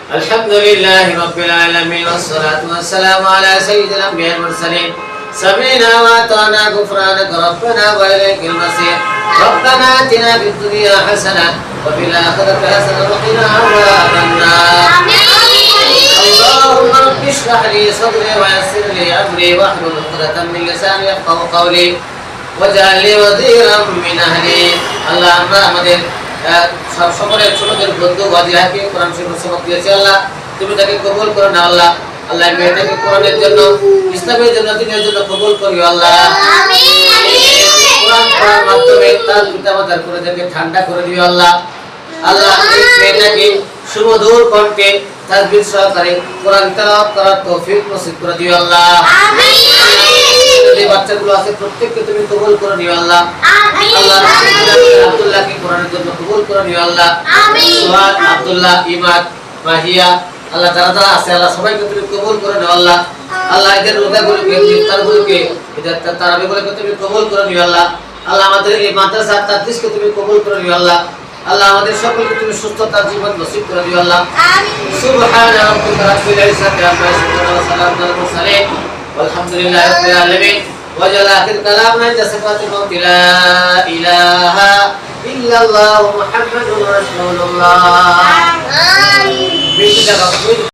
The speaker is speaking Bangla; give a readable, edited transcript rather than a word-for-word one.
الحمد لله رب العالمين والصلاة والسلام على سيد الأنبياء والمرسلين سمعنا وأطعنا غفرانك ربنا وإليك المصير ربنا آتنا في الدنيا حسنة وفي الآخرة حسنة وقنا عذاب النار اللهم رب اشرح لي صدري ويسر لي أمري واحلل عقدة من لساني يفقهوا قولي واجعل لي وزيرا من أهلي اللهم আমাদের সব সকলের ছোটদের বন্ধু ওয়াজিহাকে কোরআন শরীফ সবক দিয়েছে আল্লাহ তুমি তাকে কবুল করো না আল্লাহ আল্লাহ মেয়েটাকে কোরআনের জন্য ইসলামের জন্য দিনের জন্য কবুল করিও আল্লাহ আমিন কোরআন পড়ার মাধ্যমে তার পিতামাতার কলেজাকে ঠান্ডা করে দিও আল্লাহ আল্লাহ এই মেয়েটাকে সুমধুর কণ্ঠে তাসবিহ সহকারে কোরআন তেলাওয়াত করার তৌফিক নসিব করে দিও আল্লাহ আমিন যে বাচ্চাগুলো আছে প্রত্যেককে তুমি কবুল করে নিও আল্লাহ আমিন আল্লাহ আব্দুল্লাহকে কোরআনের জন্য কবুল করে নিও আল্লাহ আমিন সুহাদ আব্দুল্লাহ ইমাদ মাহিয়া আল্লাহ যারা আছে আল্লাহ সবাইকে তুমি কবুল করে নিও আল্লাহ আল্লাহ এদের রোজাগুলোকে ইফতারগুলোকে এদের তারাবিগুলোকে তুমি কবুল করে নিও আল্লাহ আল্লাহ আমাদের এই মাদ্রাসা তাদরিসকে তুমি কবুল করে নিও আল্লাহ আল্লাহ আমাদের সকলকে তুমি সুস্থতা জীবন নসিব করে দিও আল্লাহ আমিন সুবহান রাব্বিকা রাব্বিল ইজ্জাতি আম্মা ইয়াসিফুন ওয়া সালামুন আলাল মুরসালিন والحمدلله رب العالمين وجل آخر كلامنا عند صفات الموت لا إله إلا الله محمد رسول الله آمين